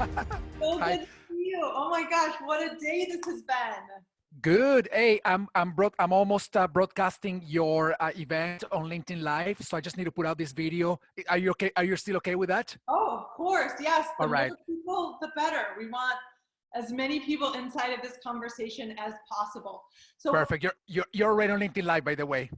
So Hi. good to see you. Oh my gosh, what a day this has been. Good. Hey, I'm almost broadcasting your event on LinkedIn Live, so I just need to put out this video. Are you okay? Are you still okay with that? Oh, of course. Yes, the All right. more people, the better. We want as many people inside of this conversation as possible. So, Perfect. You're already on LinkedIn Live, by the way. So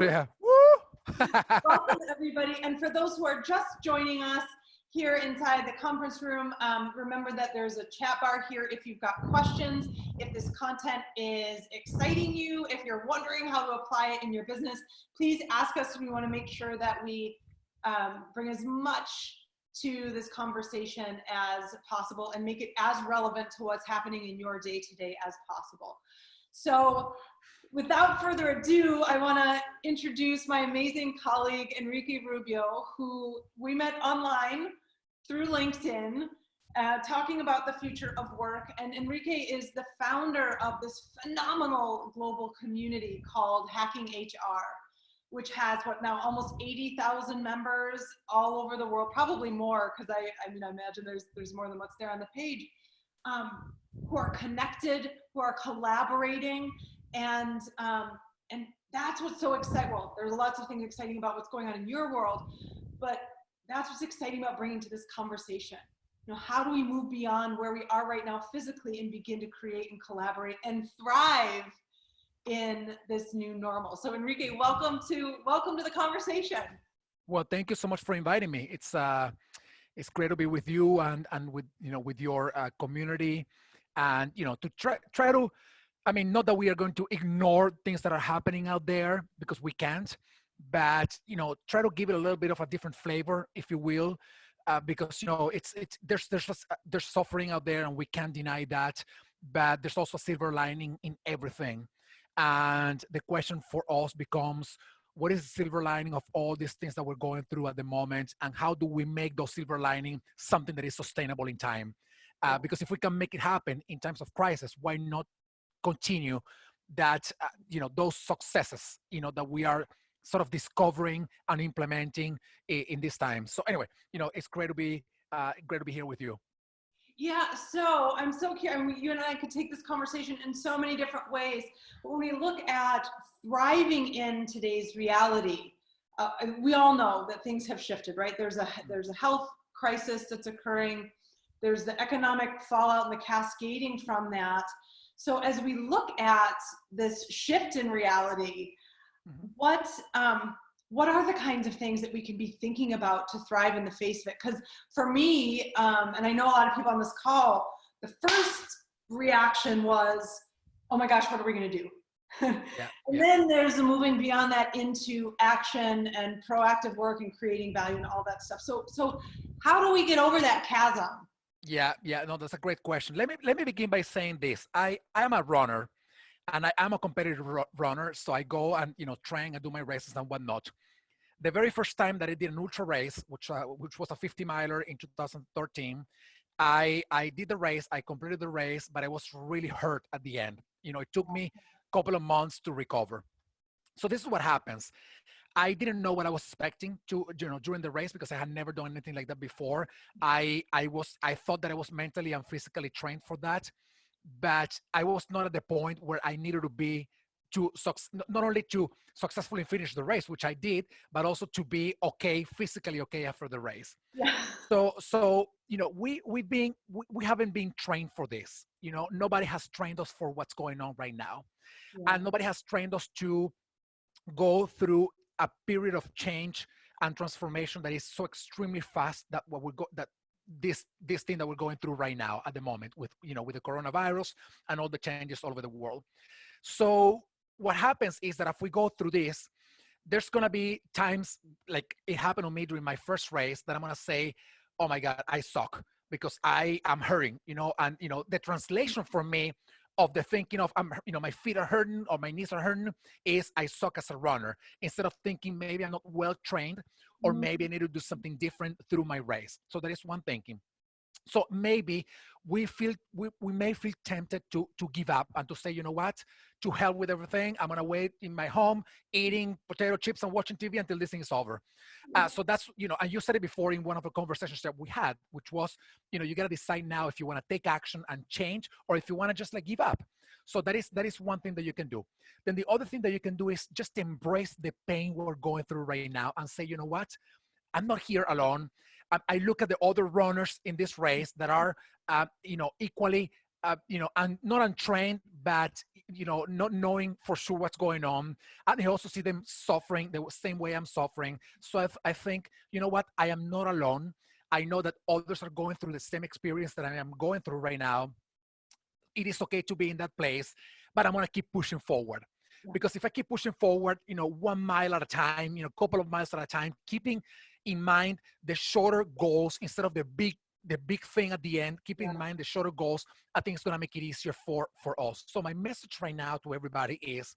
woo! yeah. Woo! Welcome, everybody. And for those who are just joining us here inside the conference room, remember that there's a chat bar here if you've got questions, if this content is exciting you, if you're wondering how to apply it in your business, please ask us. We want to make sure that we bring as much to this conversation as possible and make it as relevant to what's happening in your day-to-day as possible. So without further ado, I want to introduce my amazing colleague, Enrique Rubio, who we met online through LinkedIn, talking about the future of work. And Enrique is the founder of this phenomenal global community called Hacking HR, which has what now almost 80,000 members all over the world, probably more, because I mean, I imagine there's more than what's there on the page, who are connected, who are collaborating, and that's what's so exciting. Well, there's lots of things exciting about what's going on in your world, but that's what's exciting about bringing to this conversation. You know, how do we move beyond where we are right now physically and begin to create and collaborate and thrive in this new normal? So Enrique, welcome to the conversation. Well, thank you so much for inviting me. It's great to be with you and with with your community, and to try to. I mean, not that we are going to ignore things that are happening out there, because we can't, but try to give it a little bit of a different flavor, if you will, because it's there's suffering out there, and we can't deny that, but there's also a silver lining in everything. And the question for us becomes, what is the silver lining of all these things that we're going through at the moment, and how do we make those silver lining something that is sustainable in time? Because if we can make it happen in times of crisis, why not continue that, those successes, that we are sort of discovering and implementing in this time. So anyway, it's great to be here with you. Yeah, so I'm so curious. I mean, you and I could take this conversation in so many different ways. But when we look at thriving in today's reality, we all know that things have shifted, right? There's a health crisis that's occurring. There's the economic fallout and the cascading from that. So as we look at this shift in reality, Mhm. what are the kinds of things that we can be thinking about to thrive in the face of it? Because for me, and I know a lot of people on this call, the first reaction was, oh my gosh, what are we going to do? Yeah, And yeah. then there's a moving beyond that into action and proactive work and creating value and all that stuff. So how do we get over that chasm? Yeah. No, that's a great question. Let me begin by saying this. I am a runner, and I am a competitive runner. So I go and train and do my races and whatnot. The very first time that I did an ultra race, which was a 50 miler in 2013, I did the race. I completed the race, but I was really hurt at the end. It took me a couple of months to recover. So this is what happens. I didn't know what I was expecting to, during the race, because I had never done anything like that before. I thought that I was mentally and physically trained for that, but I was not at the point where I needed to be to not only to successfully finish the race, which I did, but also to be okay, physically okay after the race. Yeah. So we haven't been trained for this. Nobody has trained us for what's going on right now, Yeah. and nobody has trained us to go through a period of change and transformation that is so extremely fast, that what we go that this thing that we're going through right now at the moment with with the coronavirus and all the changes all over the world. So what happens is that if we go through this, there's going to be times, like it happened to me during my first race, that I'm going to say, oh my God, I suck, because I am hurting, and the translation for me of the thinking of my feet are hurting or my knees are hurting is I suck as a runner, instead of thinking maybe I'm not well trained, or maybe I need to do something different through my race. So that is one thinking. So maybe we may feel tempted to give up and to say, you know what, to hell with everything. I'm gonna wait in my home eating potato chips and watching TV until this thing is over. So that's, and you said it before in one of the conversations that we had, which was, you got to decide now if you want to take action and change, or if you want to just like give up. So that is one thing that you can do. Then the other thing that you can do is just embrace the pain we're going through right now and say, you know what, I'm not here alone. I look at the other runners in this race that are, equally, and not untrained, but, not knowing for sure what's going on. And I also see them suffering the same way I'm suffering. So I think, you know what, I am not alone. I know that others are going through the same experience that I am going through right now. It is okay to be in that place, but I'm going to keep pushing forward. Because if I keep pushing forward, 1 mile at a time, a couple of miles at a time, keeping in mind the shorter goals instead of the big thing at the end, keeping in mind the shorter goals, I think it's going to make it easier for us. So my message right now to everybody is,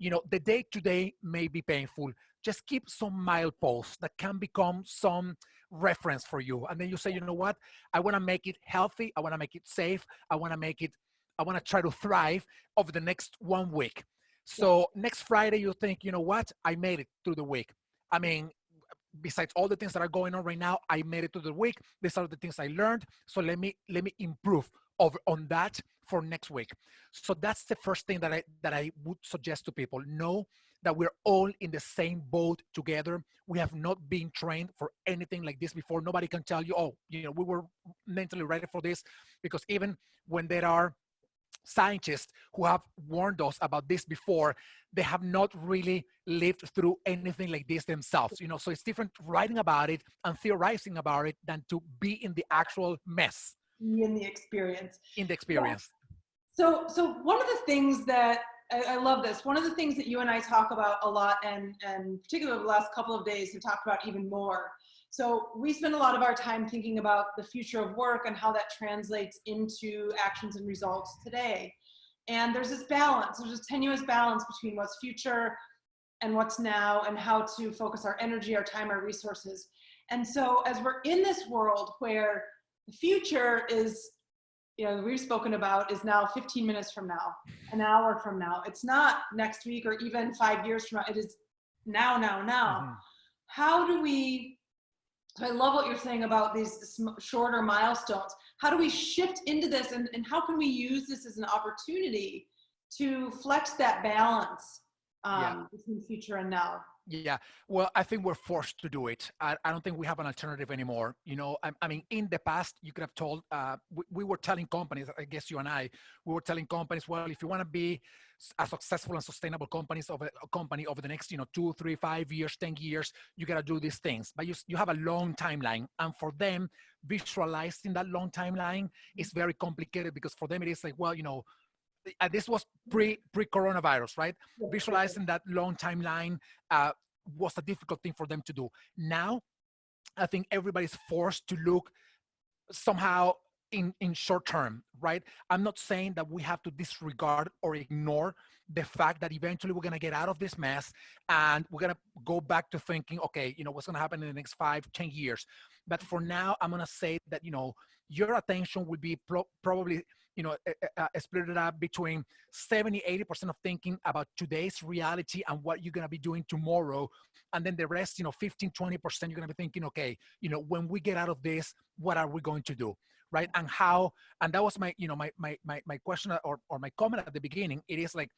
the day to day may be painful. Just keep some mileposts that can become some reference for you. And then you say, you know what? I want to make it healthy. I want to make it safe. I want to try to thrive over the next 1 week. So next Friday, you think, you know what? I made it through the week. I mean, besides all the things that are going on right now, I made it through the week. These are the things I learned. So let me improve on that for next week. So that's the first thing that I would suggest to people. Know that we're all in the same boat together. We have not been trained for anything like this before. Nobody can tell you, oh, we were mentally ready for this, because even when there are scientists who have warned us about this before, they have not really lived through anything like this themselves. So it's different writing about it and theorizing about it than to be in the actual mess. In the experience. Yeah. So one of the things that I love this. One of the things that you and I talk about a lot, and particularly the last couple of days, we talked about even more. So we spend a lot of our time thinking about the future of work and how that translates into actions and results today. And there's this balance, there's this tenuous balance between what's future and what's now, and how to focus our energy, our time, our resources. And so as we're in this world where the future is, we've spoken about, is now 15 minutes from now, an hour from now. It's not next week or even 5 years from now. It is now. Mm-hmm. How do we, I love what you're saying about these shorter milestones. How do we shift into this, and how can we use this as an opportunity to flex that balance between future and now? Yeah, well, I think we're forced to do it. I don't think we have an alternative anymore. I mean, in the past, you could have told, we were telling companies, I guess you and I, we were telling companies, well, if you want to be a successful and sustainable company over the next, 2, 3, 5 years, 10 years, you got to do these things. But you have a long timeline. And for them, visualizing that long timeline is very complicated, because for them, it is like, well, this was pre-coronavirus, right? Visualizing that long timeline was a difficult thing for them to do. Now, I think everybody's forced to look somehow in short term, right? I'm not saying that we have to disregard or ignore the fact that eventually we're going to get out of this mess and we're going to go back to thinking, okay, what's going to happen in the next 5, 10 years. But for now, I'm going to say that, your attention will be probably, split it up between 70-80% of thinking about today's reality and what you're going to be doing tomorrow. And then the rest, 15-20%, you're going to be thinking, okay, when we get out of this, what are we going to do? Right? And how, and that was my, my question or my comment at the beginning. It is like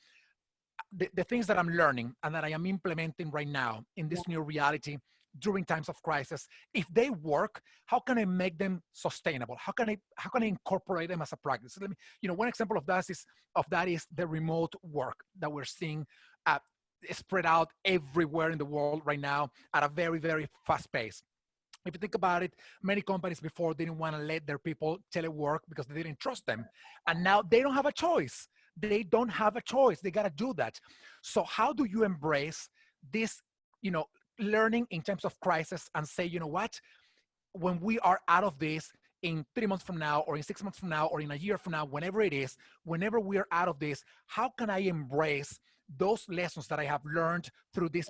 the things that I'm learning and that I am implementing right now in this new reality during times of crisis, if they work, how can I make them sustainable? How can I incorporate them as a practice? Let me, one example of that is the remote work that we're seeing spread out everywhere in the world right now at a very, very fast pace. If you think about it, many companies before didn't want to let their people telework because they didn't trust them. And now they don't have a choice. They don't have a choice. They got to do that. So how do you embrace this, learning in times of crisis and say, you know what, when we are out of this in 3 months from now, or in 6 months from now, or in a year from now, whenever it is, whenever we are out of this, how can I embrace those lessons that I have learned through this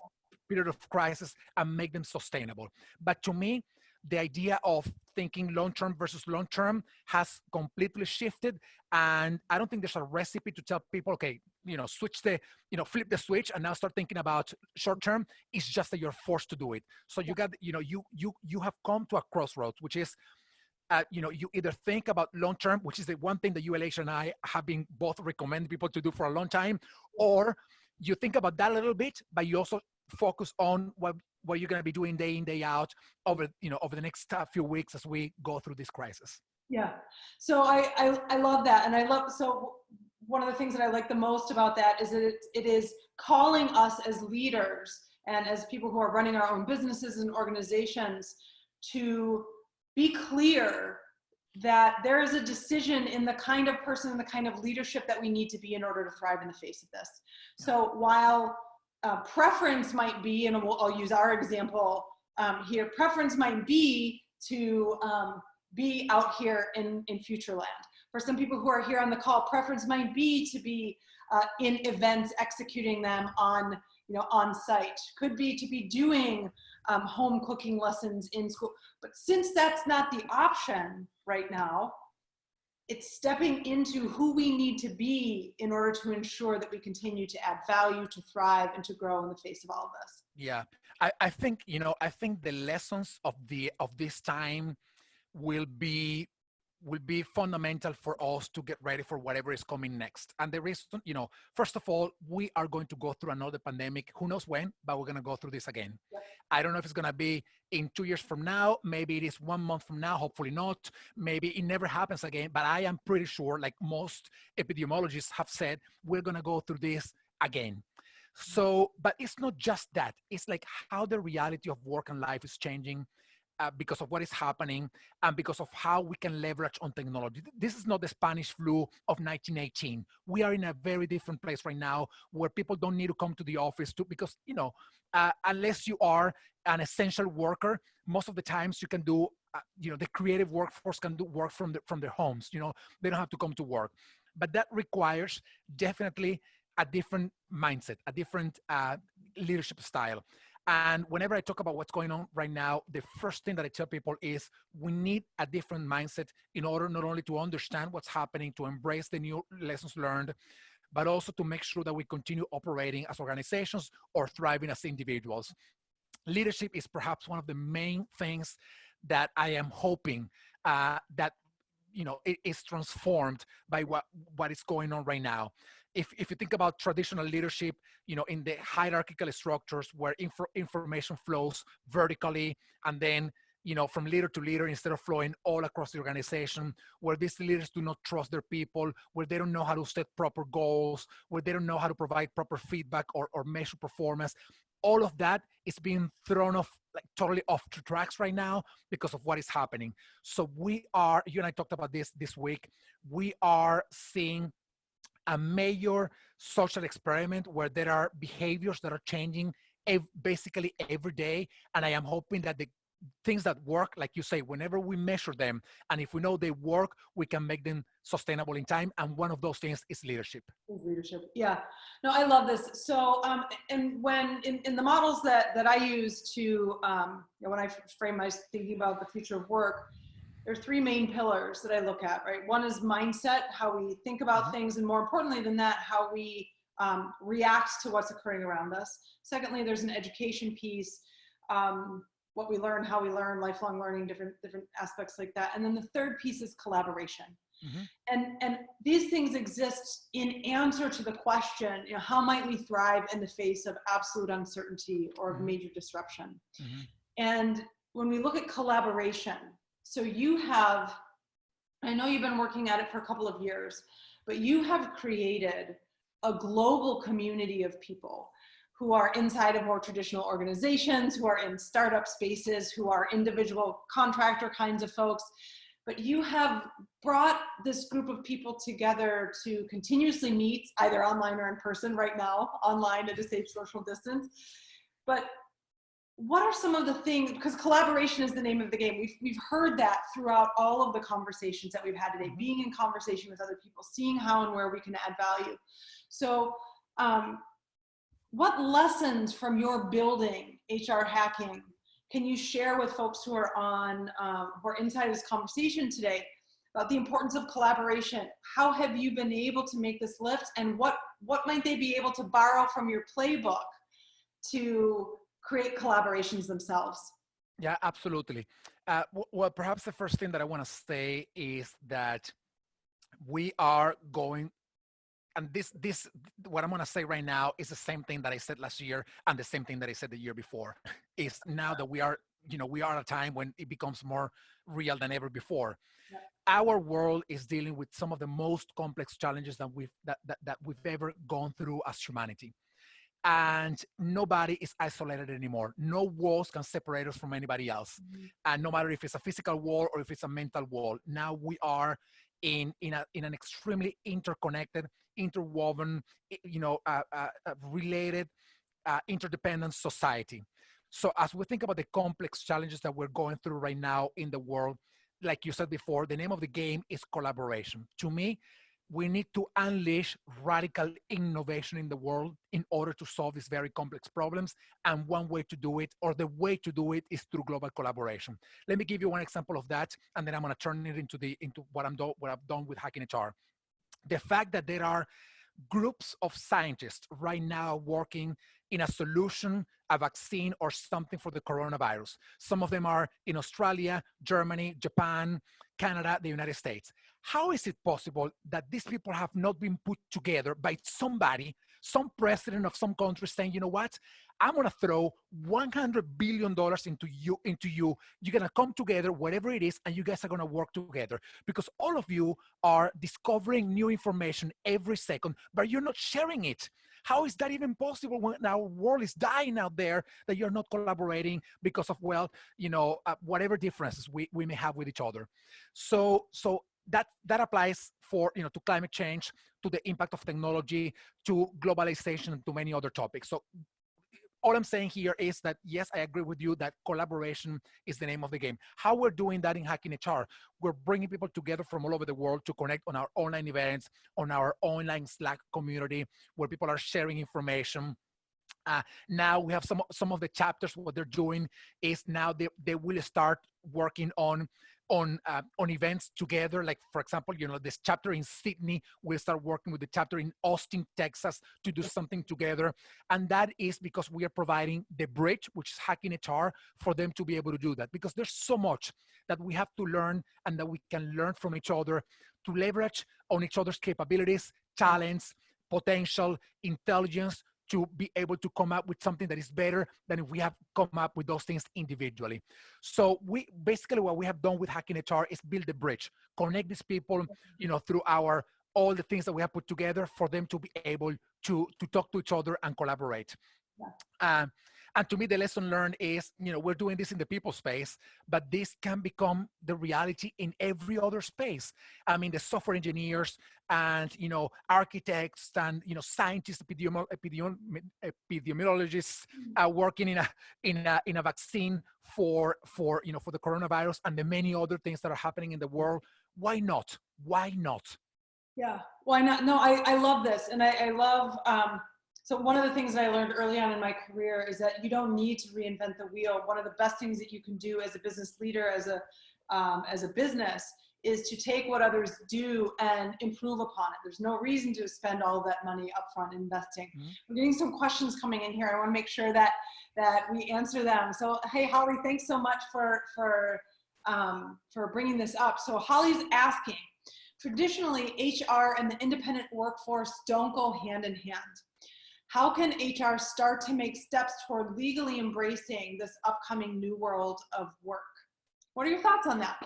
period of crisis and make them sustainable? But to me, the idea of thinking long-term versus long-term has completely shifted. And I don't think there's a recipe to tell people, okay, flip the switch and now start thinking about short-term. It's just that you're forced to do it. So you got, you have come to a crossroads, which is, you either think about long-term, which is the one thing that you, Elatia, and I have been both recommending people to do for a long time, or you think about that a little bit, but you also focus on what you're going to be doing day in, day out over the next few weeks as we go through this crisis. Yeah. So I love that. And so one of the things that I like the most about that is that it is calling us as leaders and as people who are running our own businesses and organizations to be clear that there is a decision in the kind of person and the kind of leadership that we need to be in order to thrive in the face of this. So while preference might be, and I'll use our example here, preference might be to be out here in Futureland. For some people who are here on the call, preference might be to be in events, executing them on site. Could be to be doing home cooking lessons in school. But since that's not the option right now, it's stepping into who we need to be in order to ensure that we continue to add value, to thrive, and to grow in the face of all of this. Yeah, I think the lessons of this time will be fundamental for us to get ready for whatever is coming next. And the reason, first of all, we are going to go through another pandemic. Who knows when, but we're going to go through this again. Yep. I don't know if it's going to be in 2 years from now. Maybe it is 1 month from now. Hopefully not. Maybe it never happens again. But I am pretty sure, like most epidemiologists have said, we're going to go through this again. So, but it's not just that. It's like how the reality of work and life is changing. Because of what is happening and because of how we can leverage on technology. This is not the Spanish flu of 1918. We are in a very different place right now where people don't need to come to the office because, unless you are an essential worker, most of the times you can do, the creative workforce can do work from their homes. They don't have to come to work. But that requires definitely a different mindset, a different leadership style. And whenever I talk about what's going on right now, the first thing that I tell people is we need a different mindset in order not only to understand what's happening, to embrace the new lessons learned, but also to make sure that we continue operating as organizations or thriving as individuals. Leadership is perhaps one of the main things that I am hoping that it is transformed by what is going on right now. If you think about traditional leadership, in the hierarchical structures where information flows vertically, and then, from leader to leader instead of flowing all across the organization, where these leaders do not trust their people, where they don't know how to set proper goals, where they don't know how to provide proper feedback or measure performance. All of that is being thrown off, like totally off the tracks right now because of what is happening. So you and I talked about this week, we are seeing a major social experiment where there are behaviors that are changing basically every day. And I am hoping that the things that work, like you say, whenever we measure them, and if we know they work, we can make them sustainable in time. And one of those things is leadership. Leadership. Yeah. No, I love this. So, and when in the models that I use to, when I frame my thinking about the future of work, there are three main pillars that I look at, right? One is mindset, how we think about things, and more importantly than that, how we react to what's occurring around us. Secondly, there's an education piece, what we learn, how we learn, lifelong learning, different aspects like that. And then the third piece is collaboration. And these things exist in answer to the question, how might we thrive in the face of absolute uncertainty or major disruption? And when we look at collaboration, so I know you've been working at it for a couple of years, but you have created a global community of people who are inside of more traditional organizations, who are in startup spaces, who are individual contractor kinds of folks. But you have brought this group of people together to continuously meet, either online or in person right now, online at a safe social distance. But what are some of the things, because collaboration is the name of the game. We've heard that throughout all of the conversations that we've had today, being in conversation with other people, seeing how and where we can add value. So what lessons from your building HR hacking can you share with folks who are on, who are inside this conversation today about the importance of collaboration? How have you been able to make this lift, and what might they be able to borrow from your playbook to create collaborations themselves? Yeah, absolutely. Well, perhaps the first thing that I want to say is that we are going, and this what I'm going to say right now is the same thing that I said last year and the same thing that I said the year before. Is now that we are, we are at a time when it becomes more real than ever before. Yeah. Our world is dealing with some of the most complex challenges that we've ever gone through as humanity. And nobody is isolated anymore. No walls can separate us from anybody else. Mm-hmm. And no matter if it's a physical wall or if it's a mental wall, now we are in an extremely interconnected, interwoven, related, interdependent society. So as we think about the complex challenges that we're going through right now in the world, like you said before, the name of the game is collaboration. To me, we need to unleash radical innovation in the world in order to solve these very complex problems. And one way to do it, or the way to do it, is through global collaboration. Let me give you one example of that, and then I'm going to turn it into what I've done with Hacking HR. The fact that there are groups of scientists right now working in a solution, a vaccine, or something for the coronavirus. Some of them are in Australia, Germany, Japan, Canada, the United States. How is it possible that these people have not been put together by somebody, some president of some country saying, you know what, I'm going to throw $100 billion into you. You're going to come together, whatever it is, and you guys are going to work together, because all of you are discovering new information every second, but you're not sharing it. How is that even possible when our world is dying out there, that you're not collaborating because of, whatever differences we may have with each other? So that applies for, to climate change, to the impact of technology, to globalization, and to many other topics. So all I'm saying here is that, yes, I agree with you that collaboration is the name of the game. How we're doing that in Hacking HR, we're bringing people together from all over the world to connect on our online events, on our online Slack community, where people are sharing information. Now we have some of the chapters. What they're doing is now they will start working on events together. Like, for example, this chapter in Sydney will start working with the chapter in Austin, Texas, to do something together. And that is because we are providing the bridge, which is Hacking HR, for them to be able to do that. Because there's so much that we have to learn, and that we can learn from each other, to leverage on each other's capabilities, talents, potential, intelligence, to be able to come up with something that is better than if we have come up with those things individually. So basically what we have done with Hacking HR is build a bridge, connect these people, through all the things that we have put together, for them to be able to talk to each other and collaborate. Yeah. And to me, the lesson learned is, we're doing this in the people space, but this can become the reality in every other space. I mean, the software engineers and, architects and, scientists, epidemiologists are working in a vaccine for the coronavirus, and the many other things that are happening in the world. Why not? Why not? Yeah, why not? No, I love this. And I love, so one of the things that I learned early on in my career is that you don't need to reinvent the wheel. One of the best things that you can do as a business leader, as a business, is to take what others do and improve upon it. There's no reason to spend all of that money upfront investing. Mm-hmm. We're getting some questions coming in here. I want to make sure that we answer them. So, hey, Holly, thanks so much for bringing this up. So Holly's asking, traditionally, HR and the independent workforce don't go hand in hand. How can HR start to make steps toward legally embracing this upcoming new world of work? What are your thoughts on that?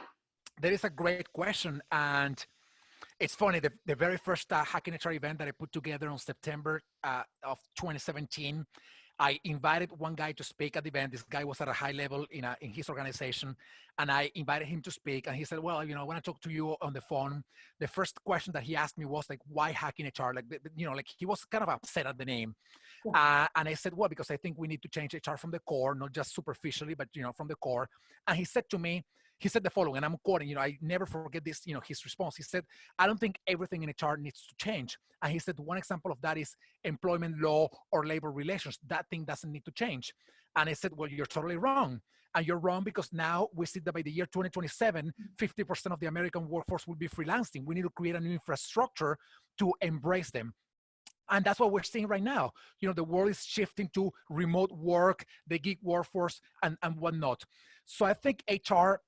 That is a great question. And it's funny, the very first Hacking HR event that I put together on September of 2017, I invited one guy to speak at the event. This guy was at a high level in his organization, and I invited him to speak. And he said, well, I want to talk to you on the phone. The first question that he asked me was like, why Hacking HR? Like, like he was kind of upset at the name. Yeah. And I said, well, because I think we need to change HR from the core, not just superficially, but, from the core. And he said to me, he said the following, and I'm quoting, I never forget this, his response. He said, I don't think everything in HR needs to change. And he said, one example of that is employment law or labor relations. That thing doesn't need to change. And I said, well, you're totally wrong. And you're wrong, because now we see that by the year 2027, 50% of the American workforce will be freelancing. We need to create a new infrastructure to embrace them. And that's what we're seeing right now. The world is shifting to remote work, the gig workforce, and whatnot. So I think HR,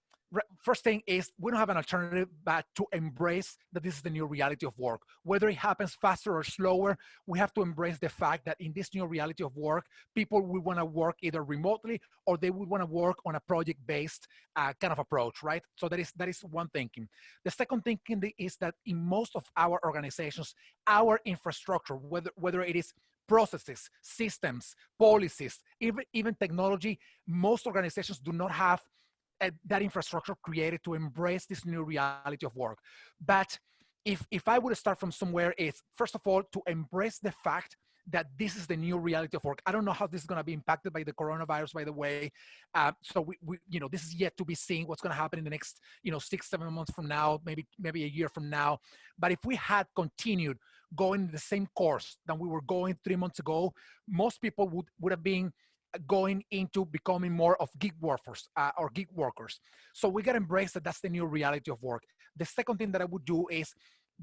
first thing is, we don't have an alternative but to embrace that this is the new reality of work. Whether it happens faster or slower, we have to embrace the fact that in this new reality of work, people will want to work either remotely, or they would want to work on a project-based kind of approach, right? So that is one thinking. The second thinking is that in most of our organizations, our infrastructure, whether it is processes, systems, policies, even technology, most organizations do not have that infrastructure created to embrace this new reality of work. But if I would start from somewhere, it's first of all to embrace the fact that this is the new reality of work. I don't know how this is going to be impacted by the coronavirus, by the way. So we this is yet to be seen what's going to happen in the next 6-7 months from now, maybe a year from now. But if we had continued going the same course that we were going 3 months ago, most people would have been going into becoming more of gig workers or gig workers. So we got to embrace that that's the new reality of work. The second thing that I would do is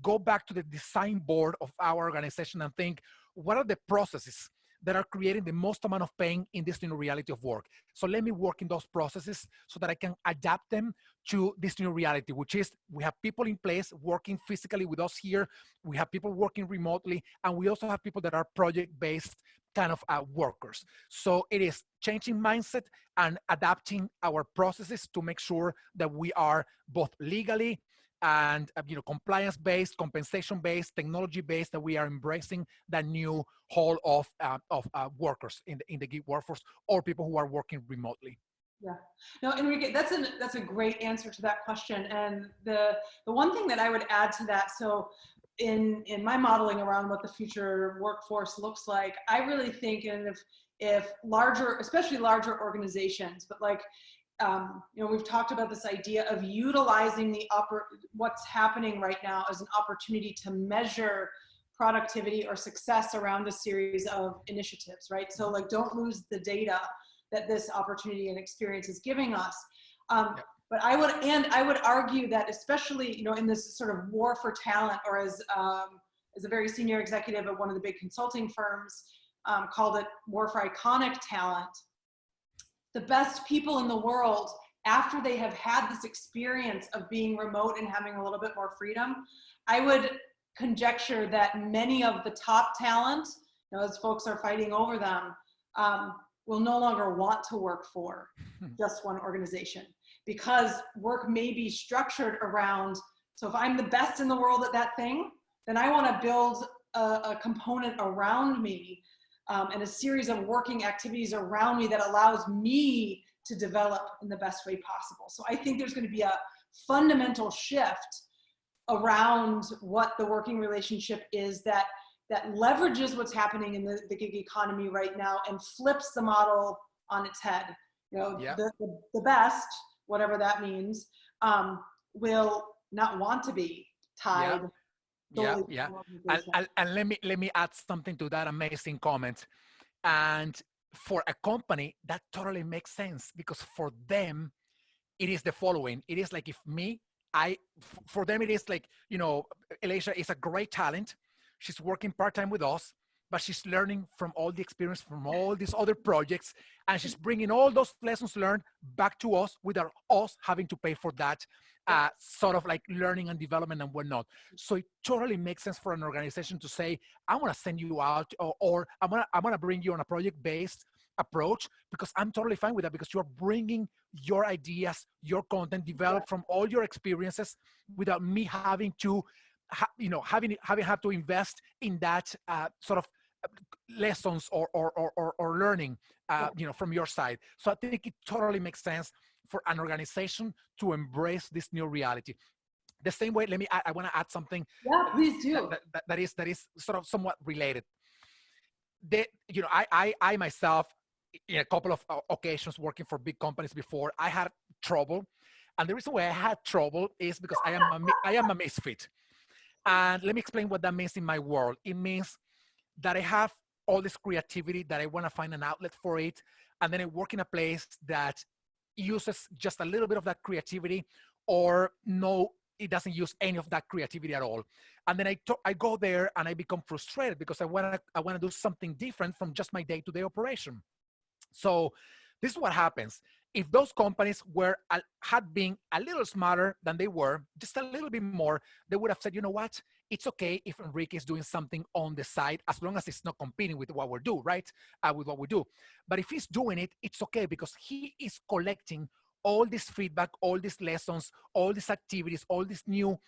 go back to the design board of our organization and think, what are the processes that are creating the most amount of pain in this new reality of work? So let me work in those processes so that I can adapt them to this new reality, which is we have people in place working physically with us here. We have people working remotely, and we also have people that are project-based kind of workers. So it is changing mindset and adapting our processes to make sure that we are both legally and compliance-based, compensation-based, technology-based, that we are embracing that new whole of workers in the gig workforce, or people who are working remotely. Yeah. No, Enrique, that's a great answer to that question. And the one thing that I would add to that, so in my modeling around what the future workforce looks like, I really think, and if larger, especially larger organizations, but like, we've talked about this idea of utilizing what's happening right now as an opportunity to measure productivity or success around a series of initiatives, right? So like, don't lose the data that this opportunity and experience is giving us. But I would argue that, especially in this sort of war for talent, or as a very senior executive at one of the big consulting firms called it war for iconic talent. The best people in the world, after they have had this experience of being remote and having a little bit more freedom, I would conjecture that many of the top talent, as folks are fighting over them, will no longer want to work for just one organization, because work may be structured around, so if I'm the best in the world at that thing, then I want to build a component around me and a series of working activities around me that allows me to develop in the best way possible. So I think there's going to be a fundamental shift around what the working relationship is that leverages what's happening in the gig economy right now and flips the model on its head. The best, whatever that means, will not want to be tied. Yeah. And let me add something to that amazing comment. And for a company, that totally makes sense, because for them, it is the following. It is like, for them, it is like, Elatia is a great talent. She's working part-time with us, but she's learning from all the experience from all these other projects, and she's bringing all those lessons learned back to us without us having to pay for that sort of like learning and development and whatnot. So it totally makes sense for an organization to say, I want to send you out, or I'm gonna bring you on a project-based approach, because I'm totally fine with that, because you're bringing your ideas, your content developed from all your experiences without me having to having had to invest in that sort of lessons or learning from your side. So I think it totally makes sense for an organization to embrace this new reality. The same way, I want to add something. Yeah, please do. That is sort of somewhat related. I myself, in a couple of occasions working for big companies before, I had trouble, and the reason why I had trouble is because I am a misfit. And let me explain what that means in my world. It means that I have all this creativity, that I want to find an outlet for it, and then I work in a place that uses just a little bit of that creativity, or no, it doesn't use any of that creativity at all. And then I go there and I become frustrated because I want to do something different from just my day-to-day operation. So this is what happens. If those companies had been a little smarter than they were, just a little bit more, they would have said, you know what? It's okay if Enrique is doing something on the side, as long as it's not competing with what we do, right? With what we do. But if he's doing it, it's okay, because he is collecting all this feedback, all these lessons, all these activities, all these new,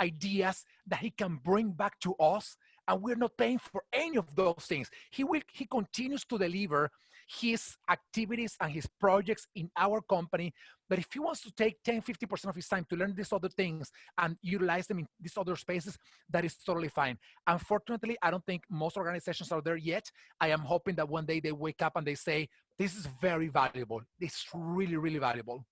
ideas that he can bring back to us, and we're not paying for any of those things. He continues to deliver his activities and his projects in our company. But if he wants to take 10-50% of his time to learn these other things and utilize them in these other spaces, that is totally fine. Unfortunately, I don't think most organizations are there yet. I am hoping that one day they wake up and they say, this is very valuable. It's really, really valuable.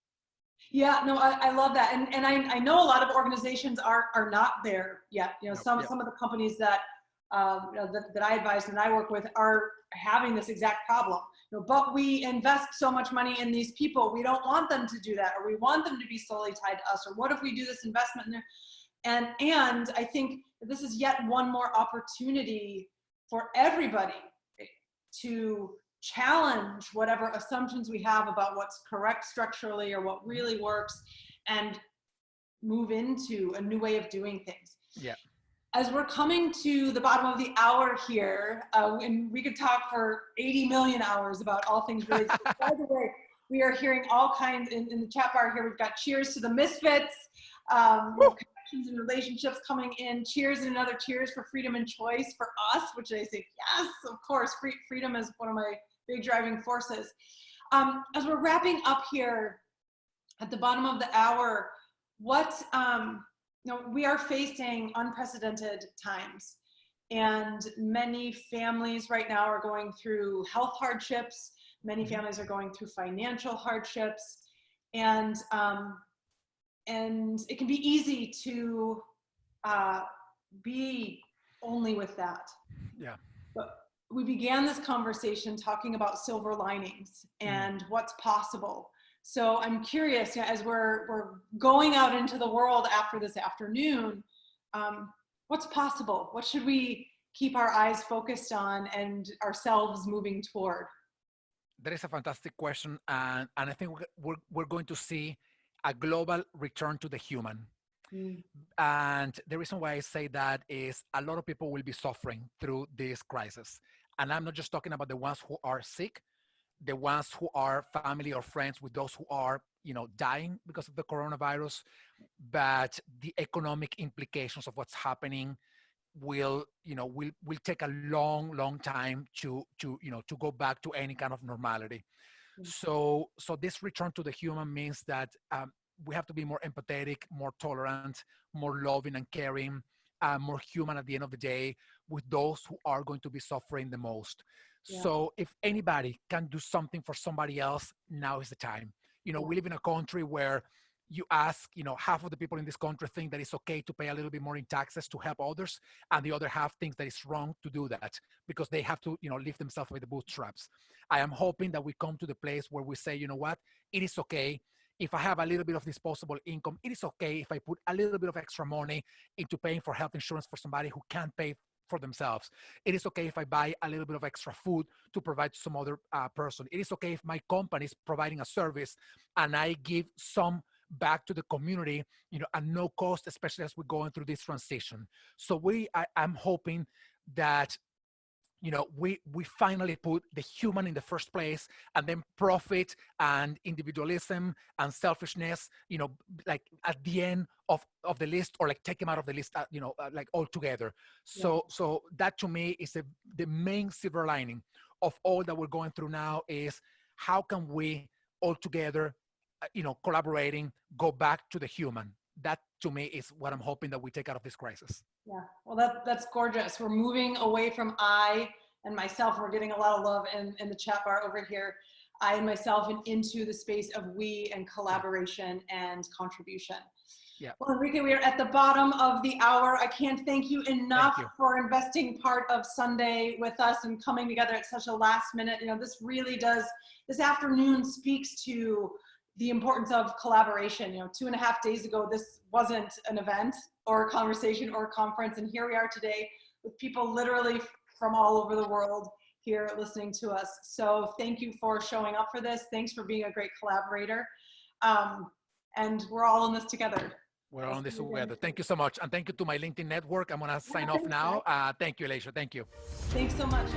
Yeah, no, I love that. And I know a lot of organizations are not there yet. Some of the companies that, that I advise and I work with are having this exact problem. But we invest so much money in these people. We don't want them to do that, or we want them to be solely tied to us. Or what if we do this investment in there? And I think this is yet one more opportunity for everybody to challenge whatever assumptions we have about what's correct structurally or what really works, and move into a new way of doing things. Yeah. As we're coming to the bottom of the hour here, and we could talk for 80 million hours about all things related. By the way, we are hearing all kinds in the chat bar here. We've got cheers to the misfits, connections and relationships coming in. Cheers, and another cheers for freedom and choice for us, which I think, yes, of course, freedom is one of my big driving forces. As we're wrapping up here at the bottom of the hour, we are facing unprecedented times, and many families right now are going through health hardships. Many families are going through financial hardships, and it can be easy to be only with that. Yeah. But we began this conversation talking about silver linings and what's possible. So I'm curious, as we're going out into the world after this afternoon, what's possible? What should we keep our eyes focused on and ourselves moving toward? That is a fantastic question. And I think we're going to see a global return to the human. And the reason why I say that is a lot of people will be suffering through this crisis. And I'm not just talking about the ones who are sick, the ones who are family or friends with those who are, dying because of the coronavirus, but the economic implications of what's happening will take a long time to go back to any kind of normality. So this return to the human means that we have to be more empathetic, more tolerant, more loving and caring, more human at the end of the day with those who are going to be suffering the most. Yeah. So if anybody can do something for somebody else, now is the time. We live in a country where you ask, half of the people in this country think that it's okay to pay a little bit more in taxes to help others, and the other half thinks that it's wrong to do that because they have to, lift themselves with the bootstraps. I am hoping that we come to the place where we say, you know what, it is okay if I have a little bit of disposable income. It is okay if I put a little bit of extra money into paying for health insurance for somebody who can't pay for themselves. It is okay if I buy a little bit of extra food to provide to some other person. It is okay if my company is providing a service and I give some back to the community, at no cost, especially as we're going through this transition. So I'm hoping that we finally put the human in the first place, and then profit and individualism and selfishness, like at the end of the list, or like take them out of the list, like altogether. So that to me is the main silver lining of all that we're going through now is how can we all together, collaborating, go back to the human. That to me is what I'm hoping that we take out of this crisis. Yeah, well, that's gorgeous. We're moving away from I and myself. We're getting a lot of love in the chat bar over here. I and myself, and into the space of we and collaboration and contribution. Yeah. Well, Enrique, we are at the bottom of the hour. I can't thank you enough for investing part of Sunday with us and coming together at such a last minute. You know, this really does, this afternoon speaks to the importance of collaboration. You know, 2.5 days ago, this wasn't an event or a conversation or a conference. And here we are today with people literally from all over the world here listening to us. So thank you for showing up for this. Thanks for being a great collaborator. And we're all in this together. We're on this together. Thank you so much. And thank you to my LinkedIn network. I'm going to sign off now. Thank you, Elatia. Thank you. Thanks so much.